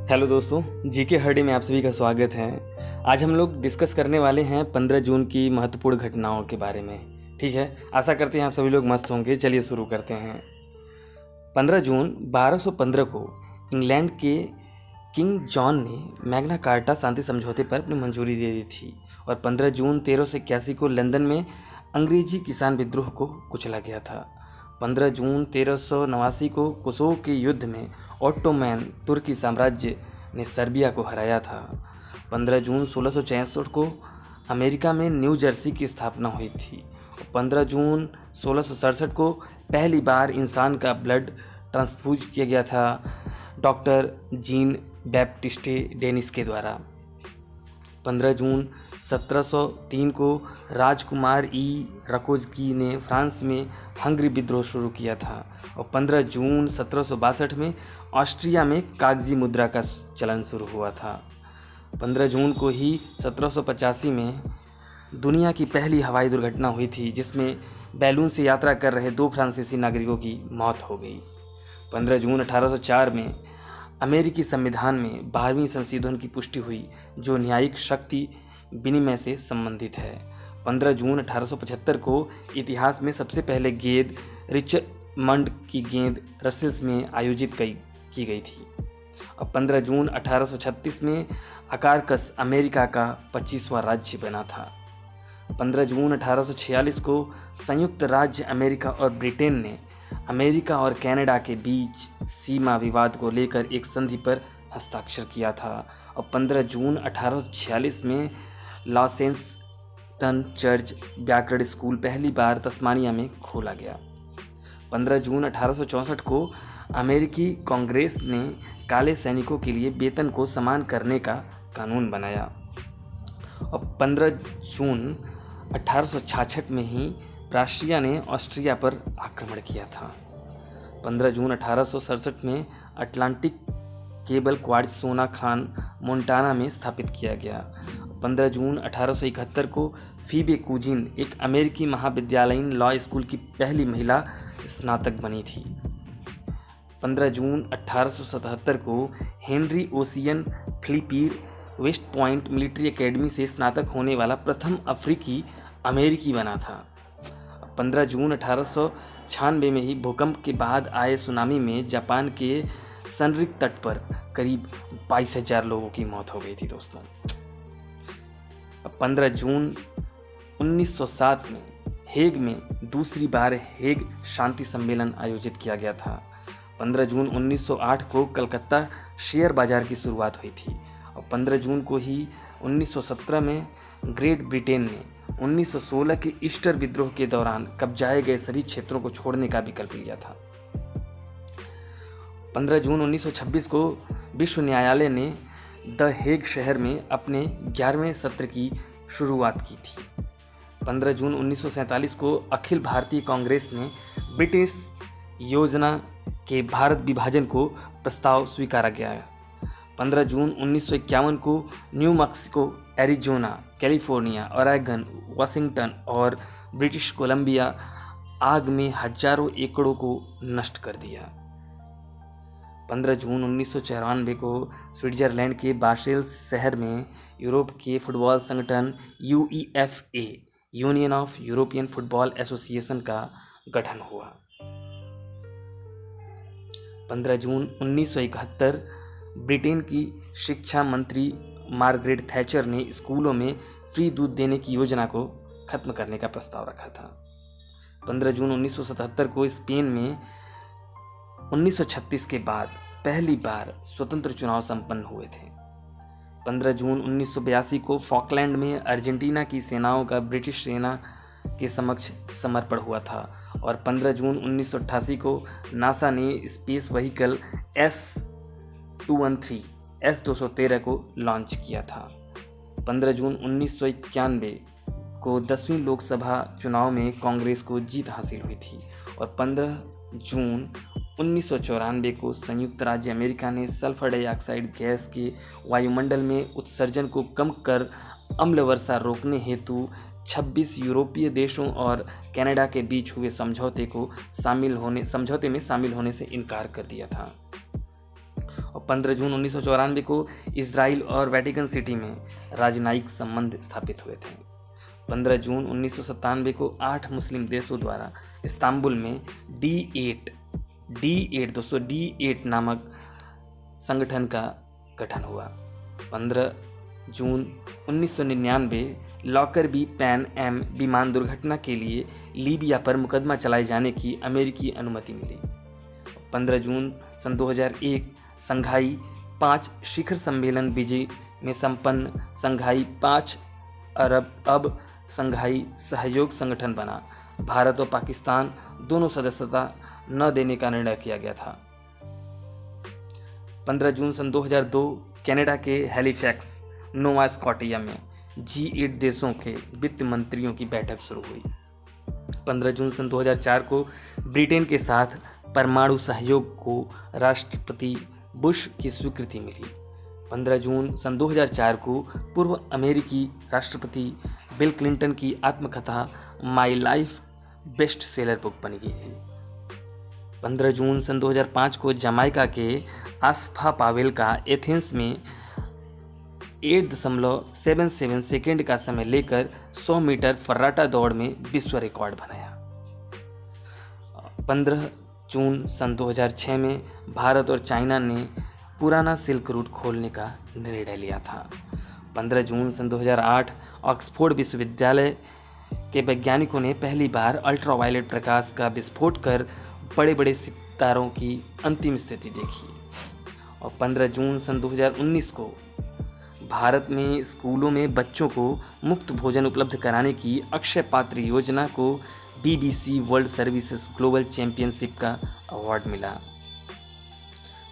Hello दोस्तों, GK Harde में आप सभी का स्वागत है। आज हम लोग डिस्कस करने वाले हैं 15 जून की महत्वपूर्ण घटनाओं के बारे में। ठीक है, आशा करते हैं आप सभी लोग मस्त होंगे। चलिए शुरू करते हैं। 15 जून 1215 को इंग्लैंड के किंग जॉन ने मैग्ना कार्टा शांति समझौते पर अपनी मंजूरी दे दी थी और 15 जून 1381 को लंदन में अंग्रेजी किसान विद्रोह को कुचला गया था। 15 जून 1389 को कोसोवो के युद्ध में ऑट्टोमैन तुर्की साम्राज्य ने सर्बिया को हराया था। 15 जून 1666 को अमेरिका में न्यू जर्सी की स्थापना हुई थी। 15 जून 1667 को पहली बार इंसान का ब्लड ट्रांसफ्यूज किया गया था डॉक्टर जीन बैप्टिस्टे डेनिस के द्वारा। 15 जून 1703 को राजकुमार ई रकोज्की ने फ्रांस में हंगरी विद्रोह शुरू किया था और 15 जून 1762 में ऑस्ट्रिया में कागजी मुद्रा का चलन शुरू हुआ था। 15 जून को ही 1785 में दुनिया की पहली हवाई दुर्घटना हुई थी जिसमें बैलून से यात्रा कर रहे 2 फ्रांसीसी नागरिकों की मौत हो गई। 15 जून 1804 में अमेरिकी संविधान में 12वीं संशोधन की पुष्टि हुई जो न्यायिक शक्ति विनिमय से संबंधित है। 15 जून 1875 को इतिहास में सबसे पहले गेंद रिचमंड की गेंद रसेल्स में आयोजित की गई थी और 15 जून 1836 में अकार्कस अमेरिका का 25वां राज्य बना था। 15 जून 1846 को संयुक्त राज्य अमेरिका और ब्रिटेन ने अमेरिका और कनाडा के बीच सीमा विवाद को लेकर एक संधि पर हस्ताक्षर किया था और 15 जून 1846 में लॉसेंटन चर्च व्याकरण स्कूल पहली बार तस्मानिया में खोला गया। 15 जून 1864 को अमेरिकी कांग्रेस ने काले सैनिकों के लिए वेतन को समान करने का कानून बनाया और 15 जून 1866 में ही प्राशिया ने ऑस्ट्रिया पर आक्रमण किया था। 15 जून 1867 में अटलांटिक केबल क्वाड सोना खान मोंटाना में स्थापित किया गया। 15 जून 1871 को फीबे कूजिन एक अमेरिकी महाविद्यालयीन लॉ स्कूल की पहली महिला स्नातक बनी थी। 15 जून 1877 को Henry Ossian Flipper West Point Military Academy से स्नातक होने वाला प्रथम अफ्रीकी अमेरिकी बना था। 15 जून 1896 में ही भूकंप के बाद आए सुनामी में जापान के सनरिक तट पर करीब 22,000 लोगों की मौत हो गई थी दोस्तों। 15 जून 1907 में हेग में दूसरी बार हेग शांति सम्मेलन आयोजित किया गया था। 15 जून 1908 को कलकत्ता शेयर बाजार की शुरुआत हुई थी और 15 जून को ही 1917 में ग्रेट ब्रिटेन ने 1916 के ईस्टर विद्रोह के दौरान कब्जाए गए सभी क्षेत्रों को छोड़ने का विकल्प लिया था। 15 जून 1926 को विश्व न्यायालय ने द हेग शहर में अपने 11वें सत्र की शुरुआत की थी। 15 जून 1947 को अखिल भारतीय कांग्रेस ने ब्रिटिश योजना के भारत विभाजन को प्रस्ताव स्वीकारा गया। 15 जून 1951 को new Mexico, Arizona, California, Oregon, Washington और ब्रिटिश कोलंबिया आग में हजारों एकड़ों को नष्ट कर दिया। 15 जून 1994 को स्विट्जरलैंड के बासेल शहर में यूरोप के फुटबॉल संगठन UEFA union of European football association का गठन हुआ। 15 जून 1971 ब्रिटेन की शिक्षा मंत्री मार्गरेट थैचर ने स्कूलों में फ्री दूध देने की योजना को खत्म करने का प्रस्ताव रखा था। 15 जून 1977 को स्पेन में 1936 के बाद पहली बार स्वतंत्र चुनाव संपन्न हुए थे। 15 जून 1982 को फॉकलैंड में अर्जेंटीना की सेनाओं का ब्रिटिश सेना के समक्ष समर्पण हुआ था और 15 जून 1988 को नासा ने स्पेस व्हीकल S213 S213 को लॉन्च किया था। 15 जून 1991 को 10वीं लोकसभा चुनाव में कांग्रेस को जीत हासिल हुई थी और 15 जून 1994 को संयुक्त राज्य अमेरिका ने सल्फर डाइऑक्साइड गैस के वायुमंडल में उत्सर्जन को कम कर अम्ल वर्षा रोकने हेतु 26 यूरोपीय देशों और कनाडा के बीच हुए समझौते में शामिल होने से इनकार कर दिया था और 15 जून 1994 को इजराइल और वेटिकन सिटी में राजनयिक संबंध स्थापित हुए थे। 15 जून 1997 को 8 मुस्लिम देशों द्वारा इस्तांबुल में D8 दोस्तों D8 नामक संगठन का गठन हुआ। 15 जून 1999 लॉकर बी पैन एम विमान दुर्घटना के लिए लीबिया पर मुकदमा चलाए जाने की अमेरिकी अनुमति मिली। 15 जून सन 2001 संघाई 5 शिखर सम्मेलन बीजिंग में संपन्न संघाई 5 अब संघाई सहयोग संगठन बना। भारत और पाकिस्तान दोनों सदस्यता न देने का निर्णय किया गया था। 15 जून सन 2002 कनाडा के हैलिफैक्स नोवा स्कॉटिया में G8 देशों के वित्त मंत्रियों की बैठक शुरू हुई। 15 जून सन 2004 को ब्रिटेन के साथ परमाणु सहयोग को राष्ट्रपति बुश की स्वीकृति मिली। 15 जून सन 2004 को पूर्व अमेरिकी राष्ट्रपति बिल क्लिंटन की आत्मकथा my life best seller book बन गई थी। 15 जून सन 2005 को जमाइका के आसफा पावेल का एथेंस में 8.77 सेकेंड का समय लेकर 100 मीटर फर्राटा दौड़ में विश्व रिकॉर्ड बनाया। 15 जून सन 2006 में भारत और चाइना ने पुराना सिल्क रूट खोलने का निर्णय लिया था। 15 जून सन 2008 ऑक्सफोर्ड विश्वविद्यालय के वैज्ञानिकों ने पहली बार अल्ट्रावायलेट प्रकाश का विस्फोट कर बड़े बड़े सितारों की अंतिम स्थिति देखी। और 15 जून सन 2019 को भारत में स्कूलों में बच्चों को मुफ्त भोजन उपलब्ध कराने की अक्षय पात्र योजना को BBC world services global championship का अवार्ड मिला।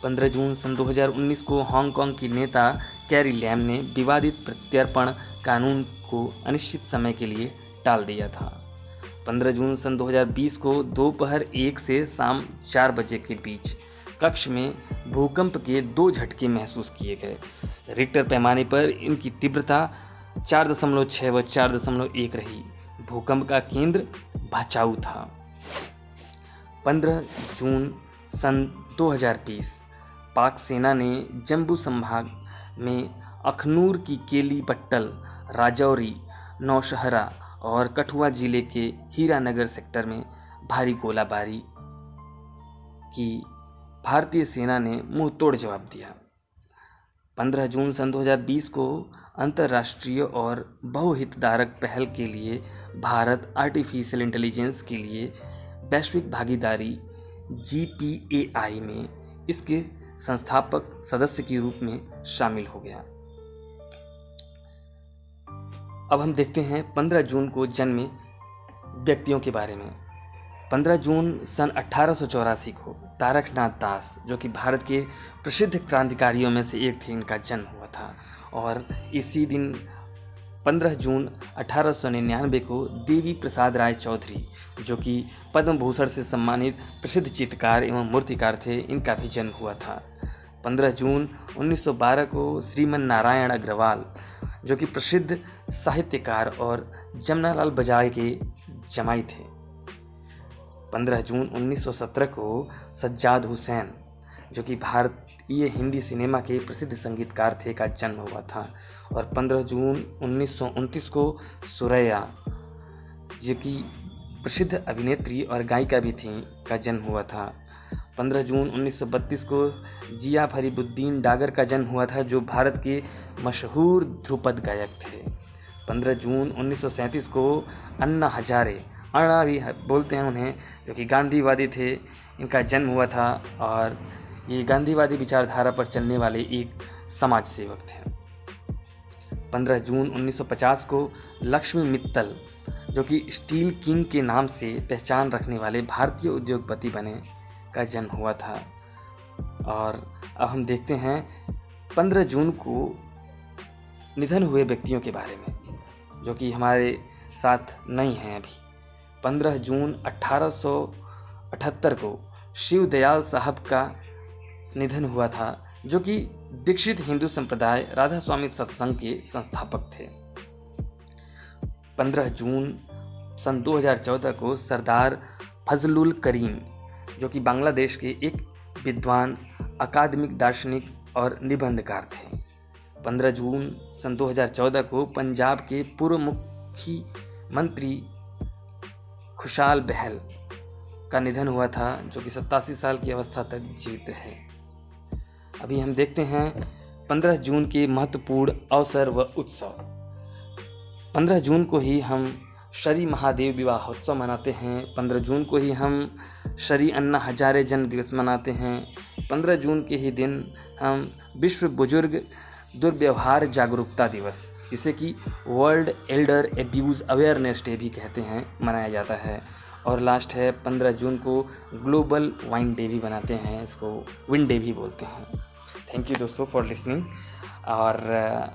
15 जून सन 2019 को हांगकांग की नेता कैरी लैम ने विवादित प्रत्यर्पण कानून को अनिश्चित समय के लिए टाल दिया था। 15 जून सन 2020 को दोपहर 1 से शाम 4 बजे के बीच कक्ष में भूकंप के 2 झटके महसूस किए गए। रिक्टर पैमाने पर इनकी तीव्रता 4.6 व 4.1 रही। भूकंप का केंद्र भाचाऊ था। 15 जून सन 2020 पाक सेना ने जम्मू संभाग में अखनूर की केली पट्टल, राजौरी, नौशहरा और कठुआ जिले के हीरानगर सेक्टर में भारी गोलाबारी की भारतीय सेना ने मुंह तोड़ जवाब दिया। 15 जून सन 2020 को अंतर्राष्ट्रीय और बहुहितधारक पहल के लिए भारत आर्टिफिशियल इंटेलिजेंस के लिए वैश्विक भागीदारी GPAI में इसके संस्थापक सदस्य के रूप में शामिल हो गया। अब हम देखते हैं 15 जून को जन्मे व्यक्तियों के बारे में। 15 जून सन 1884 को तारकनाथ दास, जो कि भारत के प्रसिद्ध क्रांतिकारियों में से एक थे, इनका जन्म हुआ था। और इसी दिन 15 जून 1899 को देवी प्रसाद राय चौधरी, जो कि पद्म भूषण से सम्मानित प्रसिद्ध चित्रकार एवं मूर्तिकार थे, इनका भी जन्म हुआ था। 15 जून 1912 को श्रीमन नारायण अग्रवाल, जो कि प्रसिद्ध साहित्यकार और जमनालाल बजाज के जमाई थे। 15 जून 1917 को सज्जाद हुसैन, जो कि भारतीय हिंदी सिनेमा के प्रसिद्ध संगीतकार थे, का जन्म हुआ था। और 15 जून 1929 को सुरैया, जो कि प्रसिद्ध अभिनेत्री और गायिका भी थीं, का जन्म हुआ था। 15 जून 1932 को जिया फरीदुद्दीन डागर का जन्म हुआ था, जो भारत के मशहूर ध्रुपद गायक थे। 15 जून 1937 को अन्ना हजारे, अन्ना भी बोलते हैं उन्हें, जो कि गांधीवादी थे, इनका जन्म हुआ था। और ये गांधीवादी विचारधारा पर चलने वाले एक समाज सेवक थे। 15 जून 1950 को लक्ष्मी मित्तल, जो कि स्टील किंग के नाम से पहचान रखने वाले भारतीय उद्योगपति बने, का जन्म हुआ था। और अब हम देखते हैं 15 जून को निधन हुए व्यक्तियों के बारे में, जो कि हमारे साथ नहीं हैं अभी। 15 जून 1878 को शिव दयाल साहब का निधन हुआ था, जो कि दीक्षित हिंदू संप्रदाय राधा स्वामी सत्संग के संस्थापक थे। 15 जून सन 2014 को सरदार फजलुल करीम, जो कि बांग्लादेश के एक विद्वान अकादमिक दार्शनिक और निबंधकार थे। 15 जून सन 2014 को पंजाब के पूर्व मुख्यमंत्री खुशहाल बहल का निधन हुआ था, जो कि 87 साल की अवस्था तक जीवित रहे। अभी हम देखते हैं 15 जून के महत्वपूर्ण अवसर व उत्सव। 15 जून को ही हम श्री महादेव विवाहोत्सव मनाते हैं। 15 जून को ही हम श्री अन्ना हजारे जन्म दिवस मनाते हैं। 15 जून के ही दिन हम विश्व बुजुर्ग दुर्व्यवहार जागरूकता दिवस, जिसे कि world Elder abuse awareness day भी कहते हैं, मनाया जाता है। और लास्ट है 15 जून को ग्लोबल वाइन डे भी बनाते हैं, इसको विन डे भी बोलते हैं। थैंक यू दोस्तों फॉर लिसनिंग, और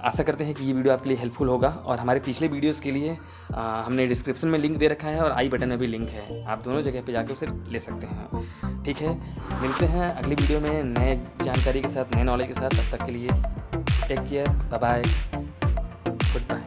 आशा करते हैं कि ये वीडियो आपके लिए हेल्पफुल होगा। और हमारे पिछले वीडियोस के लिए हमने डिस्क्रिप्शन में लिंक दे रखा है और आई बटन में भी लिंक है, आप दोनों जगह पे जाकर उसे ले सकते हैं। ठीक है, मिलते हैं अगली वीडियो में नए जानकारी के साथ, नए नॉलेज के साथ। तब तक के लिए take care, bye bye, good bye.